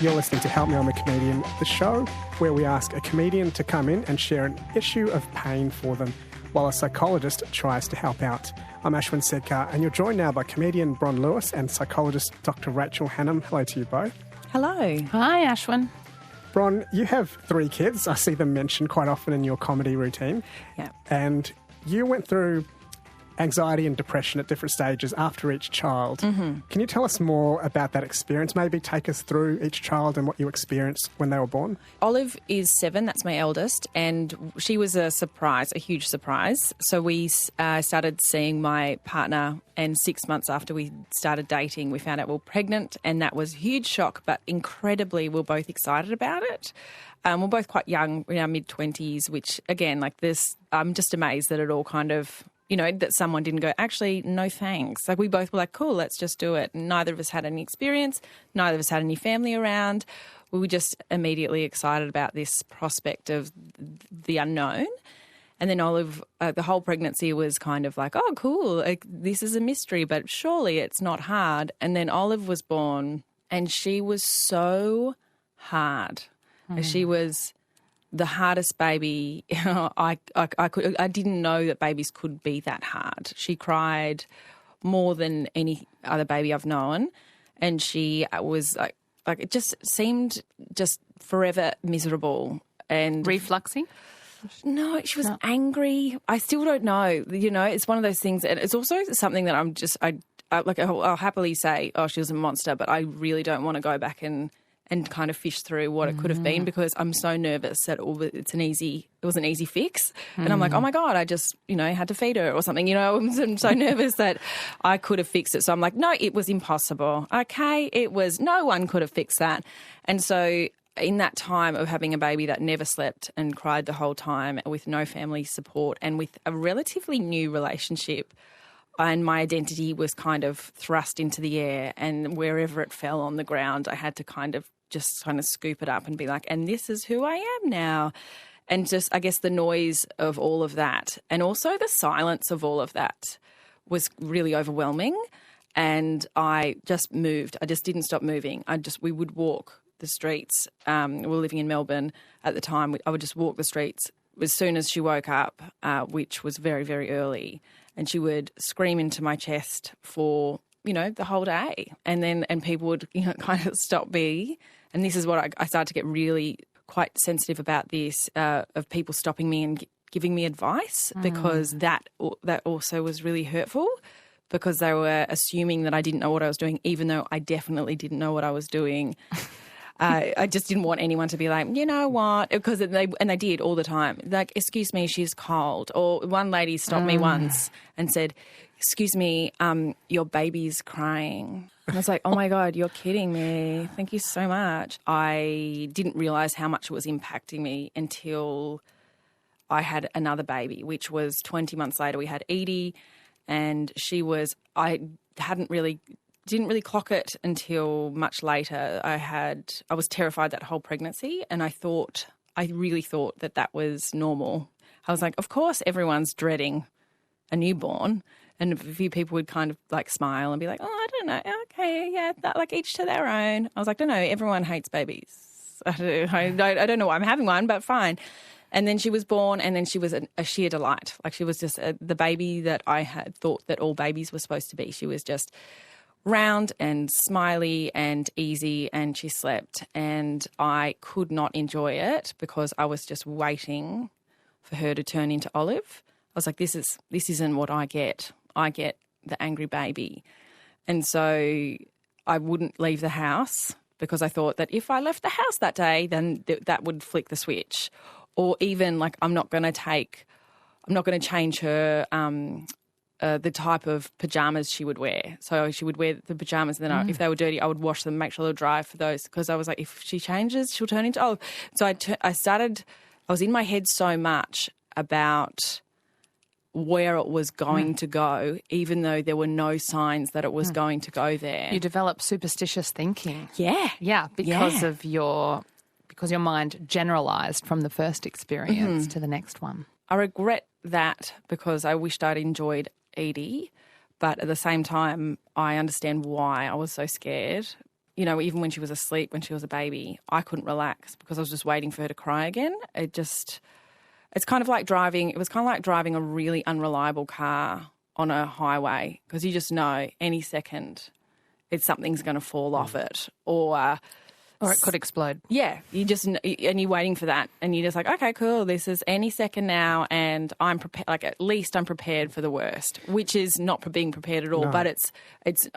You're listening to Help Me, I'm a Comedian, the show where we ask a comedian to come in and share an issue of pain for them while a psychologist tries to help out. I'm Ashwin Segkar, and you're joined now by comedian Bron Lewis and psychologist Dr. Rachel Hannam. Hello to you both. Hello. Hi, Ashwin. Bron, you have 3 kids. I see them mentioned quite often in your comedy routine. Yeah. And you went through anxiety and depression at different stages after each child. Mm-hmm. Can you tell us more about that experience? Maybe take us through each child and what you experienced when they were born. Olive is 7, that's my eldest, and she was a surprise, a huge surprise. So we started seeing my partner, and 6 months after we started dating, we found out we were pregnant, and that was a huge shock, but incredibly, we were both excited about it. We're both quite young, in our mid-20s, which, again, like this, I'm just amazed that it all kind of... that someone didn't go, actually, no thanks. Like, we both were like, cool, let's just do it. And neither of us had any experience. Neither of us had any family around. We were just immediately excited about this prospect of the unknown. And then Olive, the whole pregnancy was kind of like, oh, cool, like, this is a mystery, but surely it's not hard. And then Olive was born, and she was so hard. She was... the hardest baby, I didn't know that babies could be that hard. She cried more than any other baby I've known, and she was like it just seemed just forever miserable and refluxing. No, she was angry. I still don't know. It's one of those things, and it's also something that I'll happily say, oh, she was a monster, but I really don't want to go back and kind of fish through what it could have been, because I'm so nervous that it was an easy fix. And I'm like, oh my God, I just, had to feed her or something. I'm so nervous that I could have fixed it. So I'm like, no, it was impossible. Okay, no one could have fixed that. And so in that time of having a baby that never slept and cried the whole time with no family support and with a relatively new relationship, and my identity was kind of thrust into the air, and wherever it fell on the ground, I had to kind of scoop it up and be like, and this is who I am now. And just, I guess, the noise of all of that, and also the silence of all of that, was really overwhelming. And I just moved. I just didn't stop moving. We would walk the streets. We were living in Melbourne at the time. I would just walk the streets as soon as she woke up, which was very, very early. And she would scream into my chest for, the whole day. And people would, kind of stop me. And this is what I started to get really quite sensitive about this, of people stopping me and giving me advice, because that also was really hurtful, because they were assuming that I didn't know what I was doing, even though I definitely didn't know what I was doing. I just didn't want anyone to be like, you know what, because they did all the time. Like, excuse me, she's cold. Or one lady stopped me once and said, excuse me, your baby's crying. And I was like, oh my God, you're kidding me. Thank you so much. I didn't realise how much it was impacting me until I had another baby, which was 20 months later. We had Edie, and I didn't really clock it until much later. I was terrified that whole pregnancy, and I really thought that was normal. I was like, of course everyone's dreading a newborn. And a few people would kind of like smile and be like, oh, I don't know. Okay, yeah, like each to their own. I was like, no, everyone hates babies. I don't know why I'm having one, but fine. And then she was born, and then she was a sheer delight. Like, she was just the baby that I had thought that all babies were supposed to be. She was just round and smiley and easy, and she slept. And I could not enjoy it because I was just waiting for her to turn into Olive. I was like, this isn't what I get. I get the angry baby. And so I wouldn't leave the house, because I thought that if I left the house that day, then that would flick the switch. Or even like, I'm not going to change her the type of pajamas she would wear. So she would wear the pajamas, and then if they were dirty, I would wash them, make sure they were dry for those, because I was like, if she changes, she'll turn into Olive. So I was in my head so much about where it was going to go, even though there were no signs that it was going to go there. You develop superstitious thinking. Yeah. Yeah, because your mind generalised from the first experience to the next one. I regret that, because I wished I'd enjoyed Edie, but at the same time, I understand why I was so scared. you know, even when she was asleep, when she was a baby, I couldn't relax because I was just waiting for her to cry again. It's kind of like driving, it was kind of like driving a really unreliable car on a highway, because you just know any second something's going to fall off it, or it could explode. Yeah, and you're waiting for that, and you're just like, okay, cool, this is any second now, and I'm prepared. Like, at least I'm prepared for the worst, which is not being prepared at all. No. But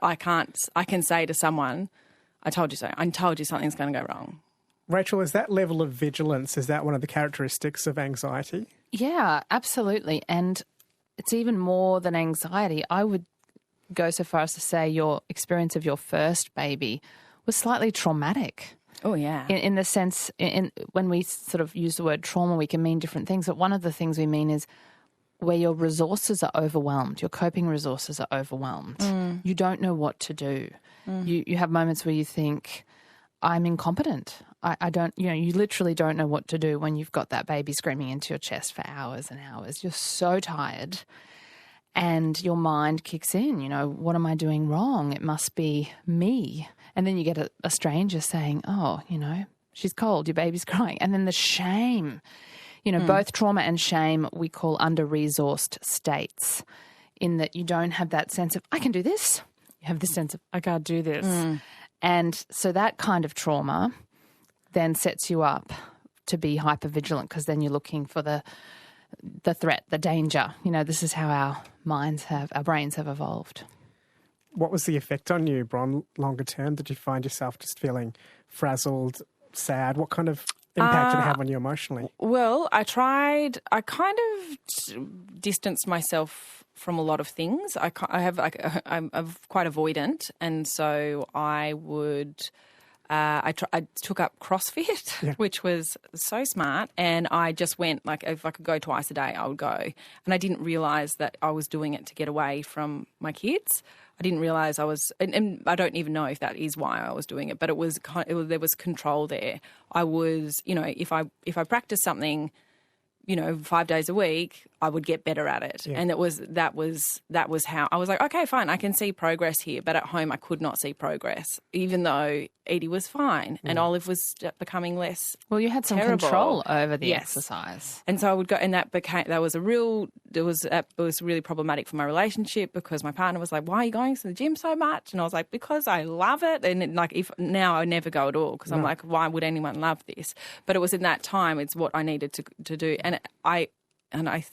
I can say to someone, I told you so. I told you something's going to go wrong. Rachel, is that level of vigilance, is that one of the characteristics of anxiety? Yeah, absolutely. And it's even more than anxiety. I would go so far as to say your experience of your first baby was slightly traumatic. Oh, yeah. In the sense, when we sort of use the word trauma, we can mean different things. But one of the things we mean is where your resources are overwhelmed, your coping resources are overwhelmed. You don't know what to do. You have moments where you think, I'm incompetent. I don't, you literally don't know what to do when you've got that baby screaming into your chest for hours and hours. You're so tired. And your mind kicks in, what am I doing wrong? It must be me. And then you get a stranger saying, oh, she's cold, your baby's crying. And then the shame, both trauma and shame we call under-resourced states, in that you don't have that sense of, I can do this. You have this sense of, I can't do this. And so that kind of trauma then sets you up to be hypervigilant, because then you're looking for the threat, the danger. This is how our brains have evolved. What was the effect on you, Bron, longer term? Did you find yourself just feeling frazzled, sad? What kind of impact did it have on you emotionally? Well, I kind of distanced myself from a lot of things. I'm quite avoidant, and so I would... I took up CrossFit, which was so smart, and I just went, like, if I could go twice a day, I would go. And I didn't realise that I was doing it to get away from my kids. I didn't realise I was, and I don't even know if that is why I was doing it, but there was control there. I was, if I practiced something, 5 days a week, I would get better at it. Yeah. And that was how I was like, okay, fine, I can see progress here. But at home, I could not see progress, even though Edie was fine and Olive was becoming less. Well, you had some terrible control over the exercise, and so I would go, and that was really problematic for my relationship, because my partner was like, "Why are you going to the gym so much?" And I was like, "Because I love it." And if now I never go at all, because I'm like, "Why would anyone love this?" But it was in that time, it's what I needed to do, and I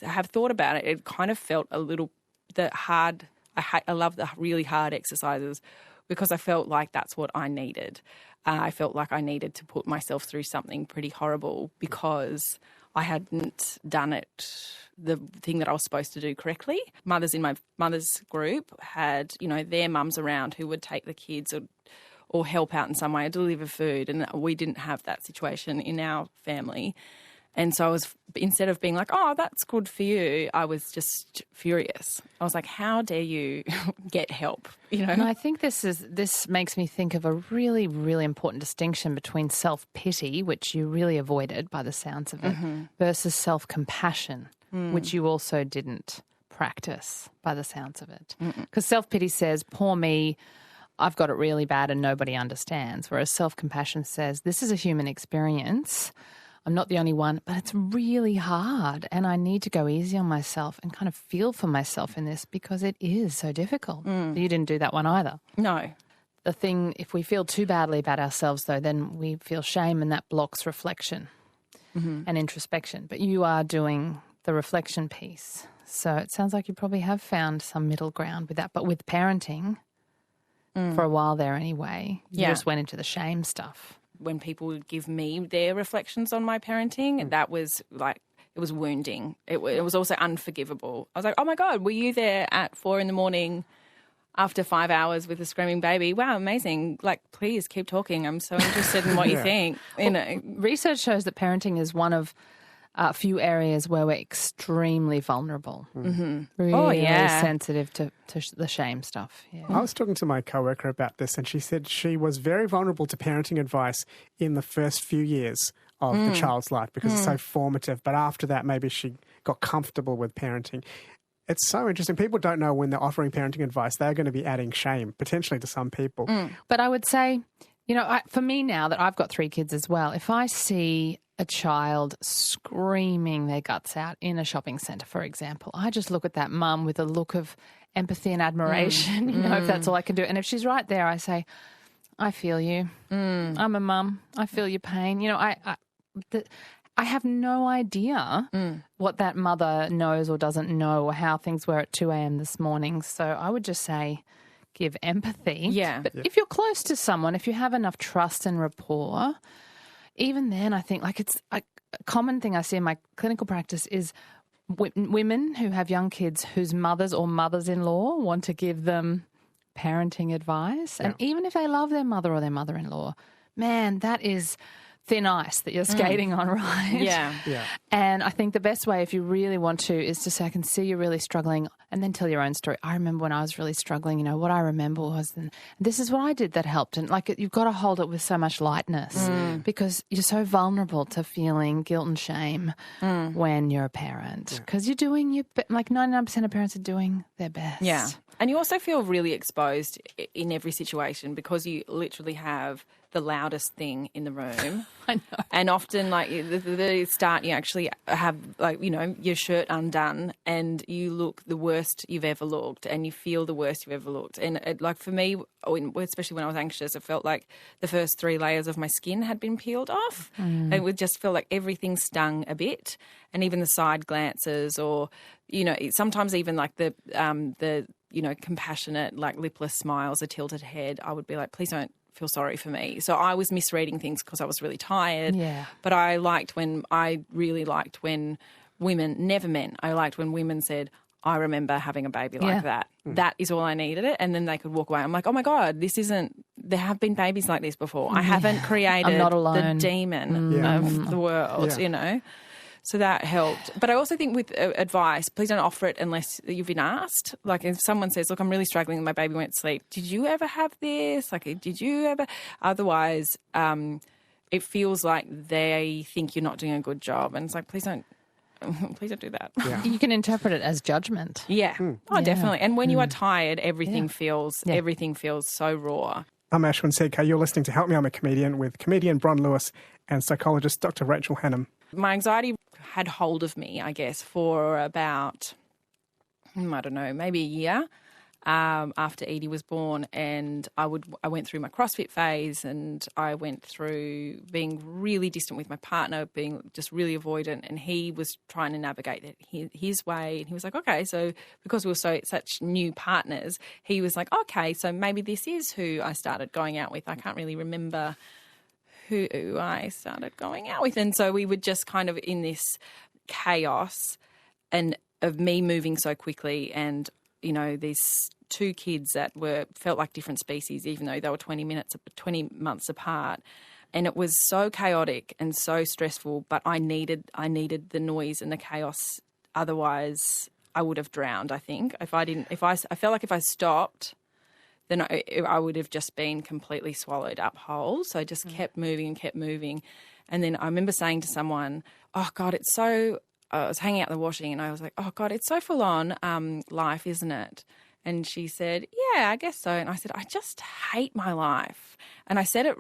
have thought about it. It kind of felt a little hard. I love the really hard exercises, because I felt like that's what I needed. I felt like I needed to put myself through something pretty horrible, because I hadn't done it, the thing that I was supposed to do, correctly. Mothers in my mother's group had, their mums around who would take the kids or help out in some way, or deliver food, and we didn't have that situation in our family. And so instead of being like, oh, that's good for you, I was just furious. I was like, how dare you get help? And I think this makes me think of a really, really important distinction between self-pity, which you really avoided by the sounds of it, versus self-compassion, which you also didn't practice by the sounds of it. Because self-pity says, poor me, I've got it really bad and nobody understands. Whereas self-compassion says, this is a human experience. I'm not the only one, but it's really hard, and I need to go easy on myself and kind of feel for myself in this, because it is so difficult. You didn't do that one either. No. The thing, if we feel too badly about ourselves, though, then we feel shame, and that blocks reflection and introspection. But you are doing the reflection piece. So it sounds like you probably have found some middle ground with that. But with parenting, for a while there anyway, you just went into the shame stuff. When people would give me their reflections on my parenting, that was like, it was wounding. It was also unforgivable. I was like, oh my God, were you there at 4 a.m. after 5 hours with a screaming baby? Wow, amazing. Like, please keep talking. I'm so interested in what you think. Research shows that parenting is one of a few areas where we're extremely vulnerable, really sensitive to the shame stuff. Yeah. I was talking to my coworker about this, and she said she was very vulnerable to parenting advice in the first few years of the child's life, because it's so formative. But after that, maybe she got comfortable with parenting. It's so interesting. People don't know when they're offering parenting advice, they're going to be adding shame potentially to some people. But I would say You know, for me now that I've got 3 kids as well, if I see a child screaming their guts out in a shopping centre, for example, I just look at that mum with a look of empathy and admiration, if that's all I can do. And if she's right there, I say, I feel you. I'm a mum. I feel your pain. You know, I have no idea what that mother knows or doesn't know or how things were at 2 a.m. this morning. So I would just say give empathy. Yeah. But if you're close to someone, if you have enough trust and rapport, even then I think it's a common thing I see in my clinical practice is women who have young kids whose mothers or mothers-in-law want to give them parenting advice. And even if they love their mother or their mother-in-law, man, that is thin ice that you're skating on, right? Yeah. And I think the best way, if you really want to, is to say, I can see you're really struggling, and then tell your own story. I remember when I was really struggling, what I remember was, and this is what I did that helped. And you've got to hold it with so much lightness because you're so vulnerable to feeling guilt and shame when you're a parent because you're doing 99% of parents are doing their best. Yeah. And you also feel really exposed in every situation because you literally have the loudest thing in the room. I know. And often, the start, you actually have, your shirt undone and you look the worst you've ever looked and you feel the worst you've ever looked. And, for me, especially when I was anxious, it felt like the first 3 layers of my skin had been peeled off. And it would just feel like everything stung a bit. And even the side glances or, sometimes even the compassionate, lipless smiles, a tilted head, I would be like, please don't feel sorry for me. So I was misreading things because I was really tired. Yeah. But I really liked when women, never men, I liked when women said, I remember having a baby like that. That is all I needed it. And then they could walk away. I'm like, oh my God, there have been babies like this before. I haven't created I'm not alone. the demon of the world, So that helped. But I also think with advice, please don't offer it unless you've been asked. If someone says, look, I'm really struggling and my baby won't sleep. Did you ever have this? Did you ever? Otherwise, it feels like they think you're not doing a good job. And it's like, please don't do that. Yeah. You can interpret it as judgment. Yeah. Definitely. And when you are tired, everything feels so raw. I'm Ashwin Segkar. You're listening to Help Me, I'm a Comedian with comedian Bron Lewis and psychologist Dr. Rachel Hannam. My anxiety had hold of me, I guess, for about, maybe a year after Edie was born. And I went through my CrossFit phase and I went through being really distant with my partner, being just really avoidant. And he was trying to navigate it his way. And he was like, okay, so because we were such new partners, he was like, okay, so maybe this is who I started going out with. I can't really remember who I started going out with. And so we were just kind of in this chaos and of me moving so quickly and, these 2 kids that felt like different species, even though they were 20 months apart. And it was so chaotic and so stressful, but I needed the noise and the chaos. Otherwise I would have drowned, I think. I felt like if I stopped, then I would have just been completely swallowed up whole. So I just kept moving. And then I remember saying to someone, oh, God, it's so – I was hanging out in the washing and I was like, oh, God, it's so full on life, isn't it? And she said, yeah, I guess so. And I said, I just hate my life. And I said it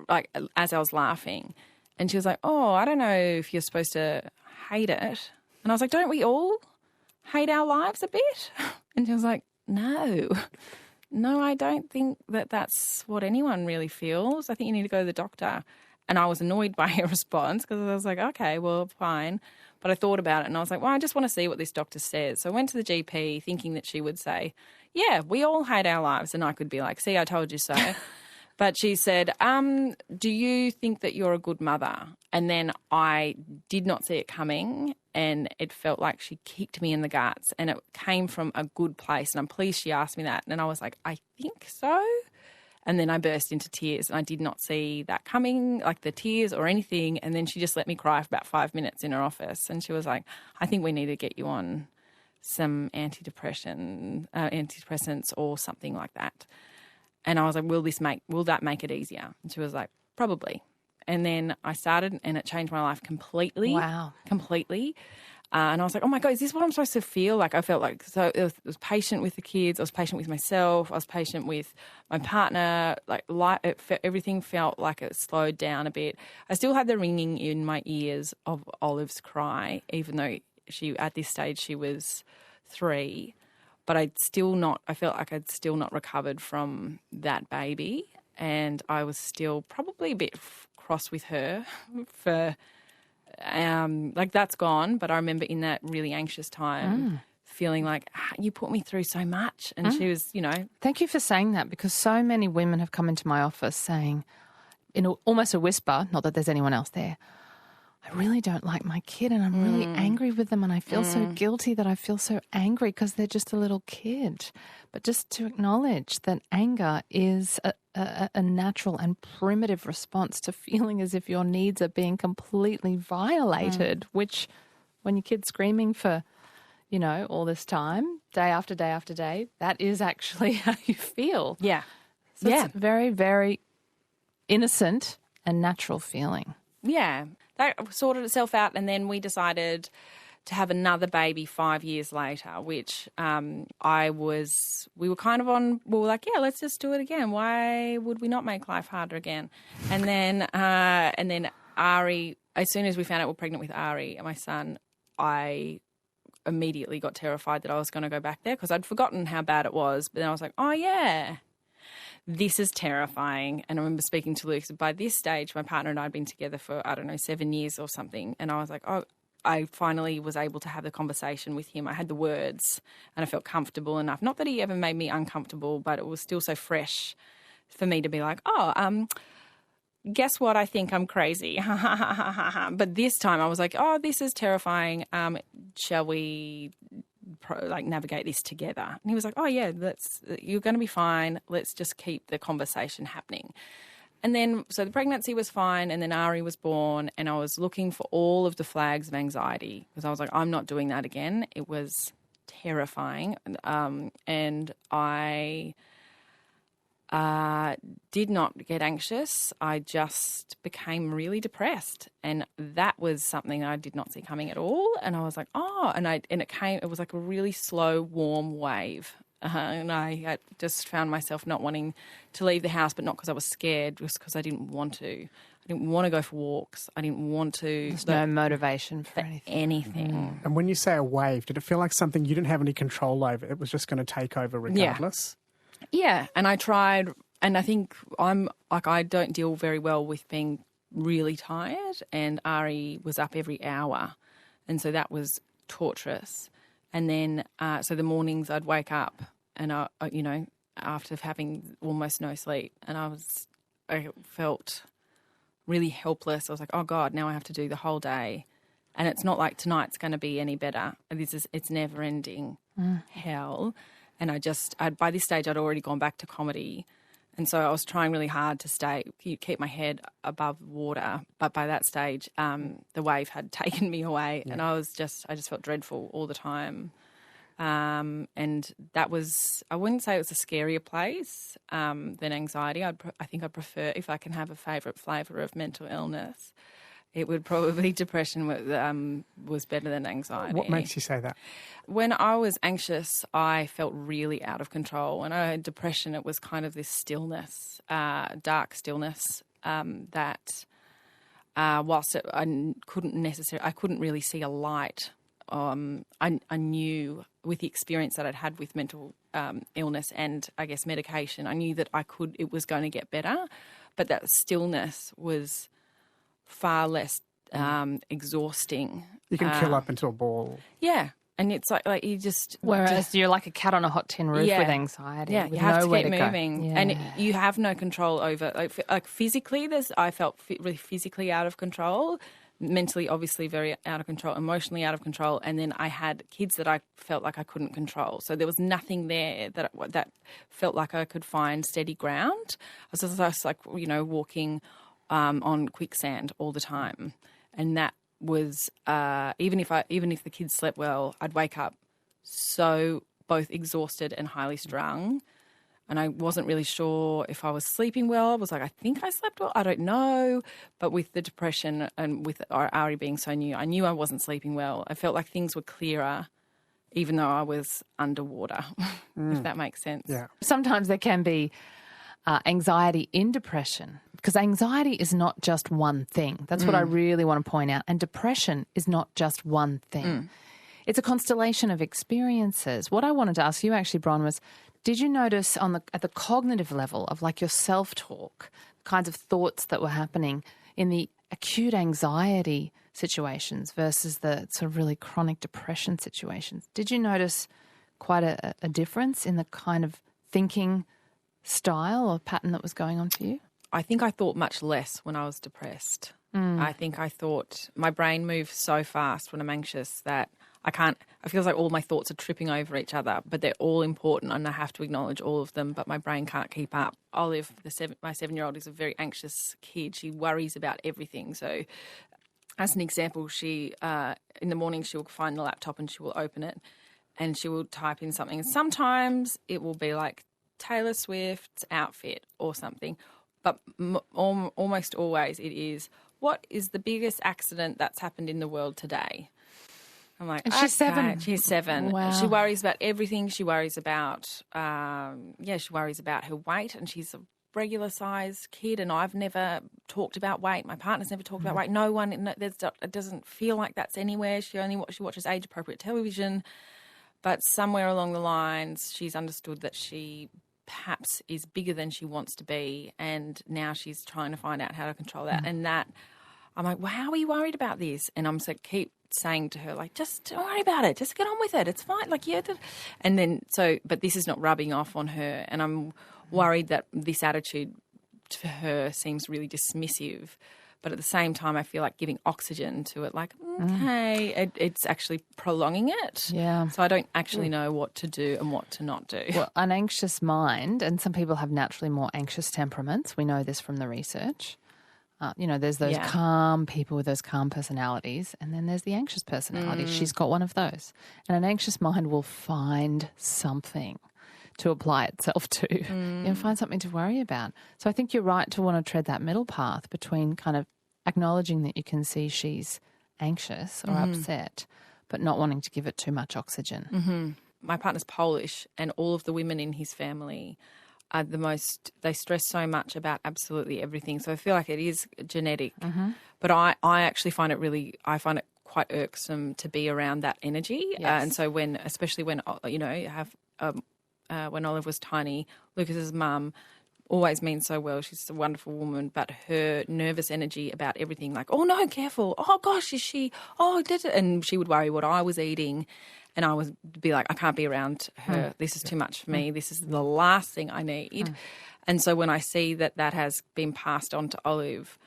as I was laughing. And she was like, oh, I don't know if you're supposed to hate it. And I was like, don't we all hate our lives a bit? And she was like, no, I don't think that's what anyone really feels. I think you need to go to the doctor. And I was annoyed by her response because I was like, okay, well, fine. But I thought about it and I was like, well, I just want to see what this doctor says. So I went to the GP thinking that she would say, yeah, we all hate our lives. And I could be like, see, I told you so. But she said, do you think that you're a good mother? And then I did not see it coming and it felt like she kicked me in the guts and it came from a good place. And I'm pleased she asked me that. And I was like, I think so. And then I burst into tears and I did not see that coming, like the tears or anything. And then she just let me cry for about 5 minutes in her office. And she was like, I think we need to get you on some antidepressants or something like that. And I was like, will that make it easier? And she was like, probably. And then I started and it changed my life completely. Wow. Completely. And I was like, oh, my God, is this what I'm supposed to feel? Like I felt like, so I was patient with the kids. I was patient with myself. I was patient with my partner. Everything felt like it slowed down a bit. I still had the ringing in my ears of Olive's cry, even though at this stage she was 3. But I felt like I'd still not recovered from that baby. And I was still probably a bit cross with her for... that's gone, but I remember in that really anxious time feeling like, you put me through so much. And she was, Thank you for saying that, because so many women have come into my office saying, in almost a whisper, not that there's anyone else there, I really don't like my kid and I'm really angry with them and I feel so guilty that I feel so angry because they're just a little kid. But just to acknowledge that anger is a natural and primitive response to feeling as if your needs are being completely violated, which when your kid's screaming for, all this time, day after day after day, that is actually how you feel. Yeah. So it's a very, very innocent and natural feeling. Yeah. That sorted itself out, and then we decided to have another baby 5 years later, which we were kind of on, we were like, yeah, let's just do it again. Why would we not make life harder again? And then Ari, as soon as we found out we were pregnant with Ari, my son, I immediately got terrified that I was going to go back there because I'd forgotten how bad it was. But then I was like, oh, yeah. This is terrifying. And I remember speaking to Luke. By this stage, my partner and I had been together for, 7 years or something. And I was like, oh, I finally was able to have the conversation with him. I had the words and I felt comfortable enough. Not that he ever made me uncomfortable, but it was still so fresh for me to be like, guess what? I think I'm crazy. But this time I was like, oh, this is terrifying. Shall we navigate this together? And he was like, oh yeah, you're going to be fine. Let's just keep the conversation happening. And then, so the pregnancy was fine, and then Ari was born, and I was looking for all of the flags of anxiety because I was like, I'm not doing that again. It was terrifying. And I did not get anxious. I just became really depressed, and that was something I did not see coming at all. And I was like, it was like a really slow, warm wave. And I just found myself not wanting to leave the house, but not because I was scared, just because I didn't want to. I didn't want to go for walks. I didn't want to. There's no motivation for anything. And when you say a wave, did it feel like something you didn't have any control over? It was just going to take over regardless? Yeah, and I tried, and I think I don't deal very well with being really tired, and Ari was up every hour, and so that was torturous. And then, so the mornings I'd wake up and, after having almost no sleep, and I felt really helpless. I was like, oh God, now I have to do the whole day. And it's not like tonight's going to be any better. It's never ending hell. And by this stage, I'd already gone back to comedy. And so I was trying really hard to keep my head above water. But by that stage, the wave had taken me away, and I just felt dreadful all the time. And that was, I wouldn't say it was a scarier place than anxiety. I think I'd prefer, if I can have a favourite flavour of mental illness, it would probably depression was better than anxiety. What makes you say that? When I was anxious, I felt really out of control. When I had depression, it was kind of this stillness, dark stillness that whilst I couldn't really see a light. I knew with the experience that I'd had with mental illness and I guess medication, I knew that it was going to get better, but that stillness was far less exhausting. You can kill up into a ball. Yeah. And it's like you just... Whereas you're like a cat on a hot tin roof with anxiety. Yeah, you have to keep moving. Yeah. And you have no control over... Like physically, I felt really physically out of control. Mentally, obviously, very out of control. Emotionally out of control. And then I had kids that I felt like I couldn't control. So there was nothing there that felt like I could find steady ground. I was just like, walking on quicksand all the time. And that was even if the kids slept well, I'd wake up so both exhausted and highly strung. and I wasn't really sure if I was sleeping well. I was like, I think I slept well. I don't know. But with the depression and with Ari being so new, I knew I wasn't sleeping well. I felt like things were clearer, even though I was underwater, if that makes sense. Yeah. Sometimes there can be anxiety in depression, because anxiety is not just one thing. That's what I really want to point out. And depression is not just one thing. It's a constellation of experiences. What I wanted to ask you actually, Bron, was did you notice at the cognitive level of like your self-talk, kinds of thoughts that were happening in the acute anxiety situations versus the sort of really chronic depression situations? Did you notice quite a difference in the kind of thinking style or pattern that was going on for you? I think I thought much less when I was depressed. I think I thought my brain moves so fast when I'm anxious that I feel like all my thoughts are tripping over each other, but they're all important and I have to acknowledge all of them, but my brain can't keep up. Olive, my 7-year-old, is a very anxious kid. She worries about everything. So as an example, she in the morning she will find the laptop and she will open it and she will type in something. And sometimes it will be like Taylor Swift's outfit or something, but almost always it is, what is the biggest accident that's happened in the world today? I'm like, and she's 7. She's 7. Wow. She worries about everything. She worries about, she worries about her weight, and she's a regular size kid. And I've never talked about weight. My partner's never talked about weight. No one. It doesn't feel like that's anywhere. She watches age appropriate television, but somewhere along the lines, she's understood that she perhaps is bigger than she wants to be, and now she's trying to find out how to control that. And that, I'm like, well, how are you worried about this? And I'm keep saying to her, like, just don't worry about it. Just get on with it. It's fine. Like, yeah. And then, but this is not rubbing off on her. And I'm worried that this attitude to her seems really dismissive. But at the same time, I feel like giving oxygen to it, like, okay, it's actually prolonging it. Yeah. So I don't actually know what to do and what to not do. Well, an anxious mind, and some people have naturally more anxious temperaments. We know this from the research. There's those calm people with those calm personalities, and then there's the anxious personalities. She's got one of those. And an anxious mind will find something to apply itself to and find something to worry about. So I think you're right to want to tread that middle path between kind of acknowledging that you can see she's anxious or upset, but not wanting to give it too much oxygen. My partner's Polish, and all of the women in his family are they stress so much about absolutely everything. So I feel like it is genetic. But I actually find it quite irksome to be around that energy. Yes. And so especially when Olive was tiny, Lucas's mum always means so well. She's a wonderful woman, but her nervous energy about everything, like, oh no, careful. Oh gosh, is she? Oh, did it? And she would worry what I was eating. And I would be like, I can't be around her. This is too much for me. This is the last thing I need. And so when I see that has been passed on to Olive,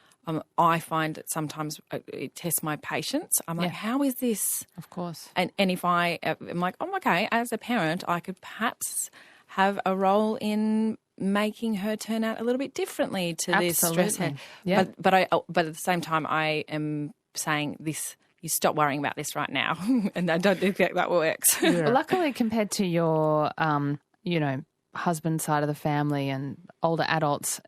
I find that sometimes it tests my patience. I'm like, how is this? Of course. And if I'm like, oh, okay, as a parent, I could perhaps have a role in making her turn out a little bit differently to this stress. Yeah. But at the same time, I am saying this. You stop worrying about this right now. And I don't think that works. Well, luckily, compared to your, husband's side of the family and older adults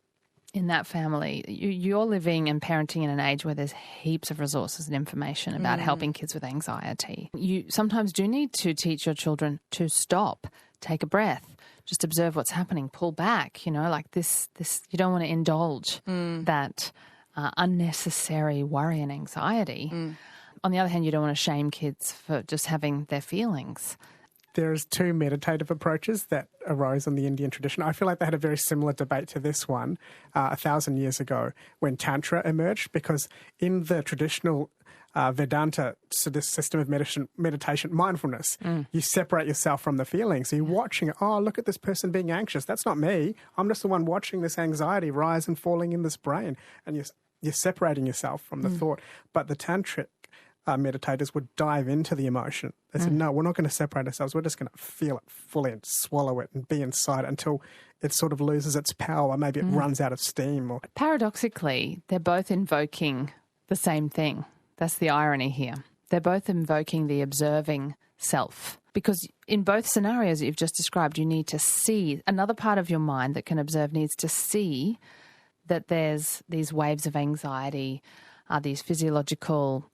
in that family, you're living and parenting in an age where there's heaps of resources and information about helping kids with anxiety. You sometimes do need to teach your children to stop, take a breath, just observe what's happening, pull back, like this you don't want to indulge that unnecessary worry and anxiety. On the other hand, you don't want to shame kids for just having their feelings. There's 2 meditative approaches that arose in the Indian tradition. I feel like they had a very similar debate to this one 1,000 years ago when Tantra emerged, because in the traditional Vedanta, so this system of meditation, mindfulness, you separate yourself from the feelings. So you're watching, oh, look at this person being anxious. That's not me. I'm just the one watching this anxiety rise and falling in this brain. And you're separating yourself from the thought. But the tantric meditators would dive into the emotion. They said, no, we're not going to separate ourselves. We're just going to feel it fully and swallow it and be inside until it sort of loses its power. Maybe it runs out of steam. Or paradoxically, they're both invoking the same thing. That's the irony here. They're both invoking the observing self. Because in both scenarios that you've just described, you need to see, another part of your mind that can observe needs to see that there's these waves of anxiety, these physiological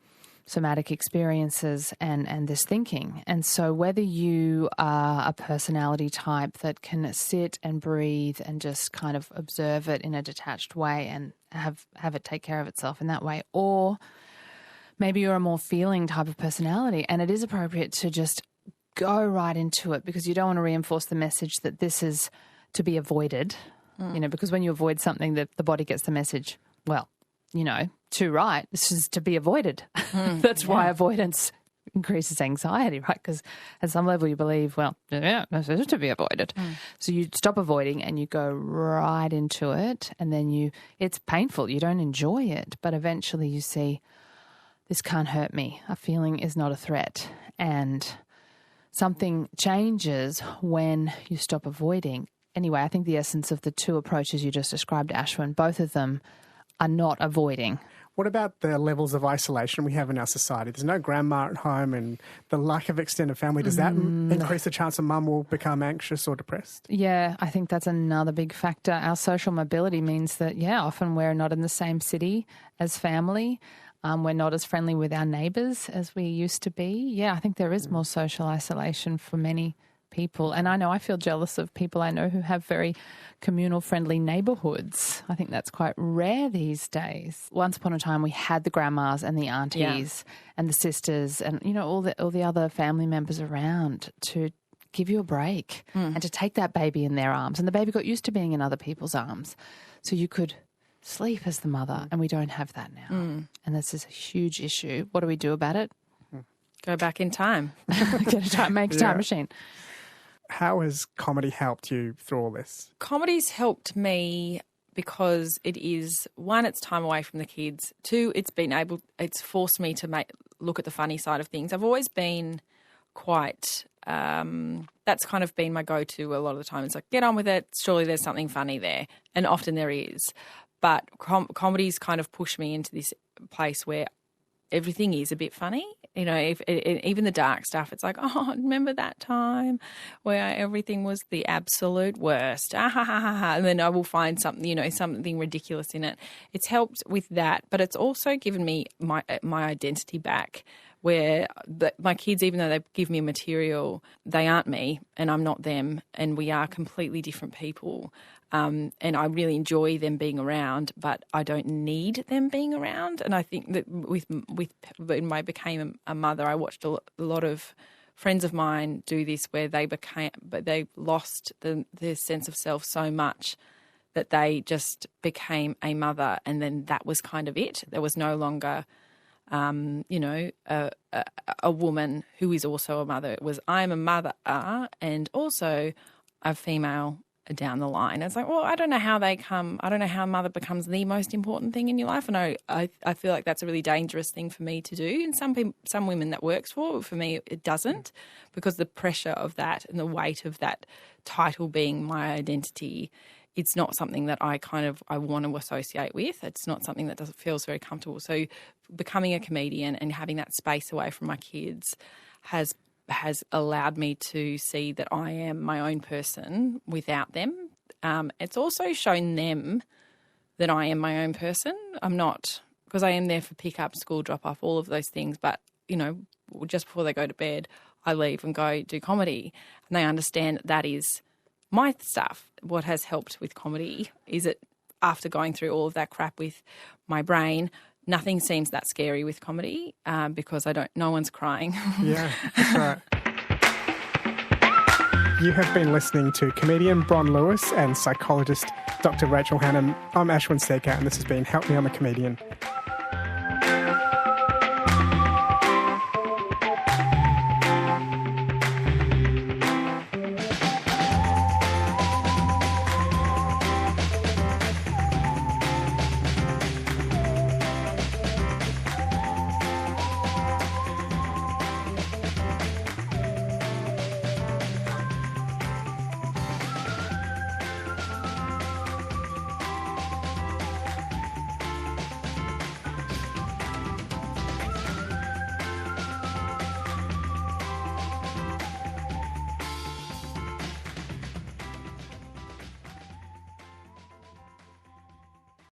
somatic experiences and this thinking. And so whether you are a personality type that can sit and breathe and just kind of observe it in a detached way and have it take care of itself in that way, or maybe you're a more feeling type of personality, and it is appropriate to just go right into it, because you don't want to reinforce the message that this is to be avoided, because when you avoid something, the body gets the message, well, too right, this is to be avoided. That's why avoidance increases anxiety, right? Because at some level you believe, well, yeah, this is to be avoided. So you stop avoiding and you go right into it, and then it's painful. You don't enjoy it, but eventually you see, this can't hurt me. A feeling is not a threat. And something changes when you stop avoiding. Anyway, I think the essence of the two approaches you just described, Ashwin, both of them are not avoiding. What about the levels of isolation we have in our society? There's no grandma at home, and the lack of extended family. Does that increase the chance that mum will become anxious or depressed? Yeah, I think that's another big factor. Our social mobility means that, often we're not in the same city as family. We're not as friendly with our neighbours as we used to be. Yeah, I think there is more social isolation for many people. And I know I feel jealous of people I know who have very communal friendly neighbourhoods. I think that's quite rare these days. Once upon a time we had the grandmas and the aunties and the sisters and all the other family members around to give you a break and to take that baby in their arms. And the baby got used to being in other people's arms. So you could sleep as the mother, and we don't have that now. And this is a huge issue. What do we do about it? Go back in time. Make a time machine. How has comedy helped you through all this? Comedy's helped me because it is, one, it's time away from the kids. Two, it's forced me to look at the funny side of things. I've always been quite, that's kind of been my go-to a lot of the time. It's like, get on with it. Surely there's something funny there. And often there is. But comedy's kind of pushed me into this place where everything is a bit funny. Even the dark stuff, it's like, oh, remember that time where everything was the absolute worst? And then I will find something, something ridiculous in it. It's helped with that, but it's also given me my identity back, where my kids, even though they give me material, they aren't me and I'm not them, and we are completely different people. And I really enjoy them being around, but I don't need them being around. And I think that when I became a mother, I watched a lot of friends of mine do this, where they lost their sense of self so much that they just became a mother, and then that was kind of it. There was no longer, a woman who is also a mother. It was, I'm a mother and also a female down the line. It's like, well, I don't know how mother becomes the most important thing in your life. And I feel like that's a really dangerous thing for me to do. And some women that works for me, it doesn't, because the pressure of that and the weight of that title being my identity, it's not something that I want to associate with. It's not something that feels very comfortable. So becoming a comedian and having that space away from my kids has allowed me to see that I am my own person without them. It's also shown them that I am my own person. I'm not, because I am there for pick up, school drop off, all of those things. But, just before they go to bed, I leave and go do comedy, and they understand that is my stuff. What has helped with comedy is that after going through all of that crap with my brain, nothing seems that scary with comedy because no one's crying. Yeah, that's right. You have been listening to comedian Bron Lewis and psychologist Dr. Rachel Hannam. I'm Ashwin Segkar, and this has been Help Me, I'm a Comedian.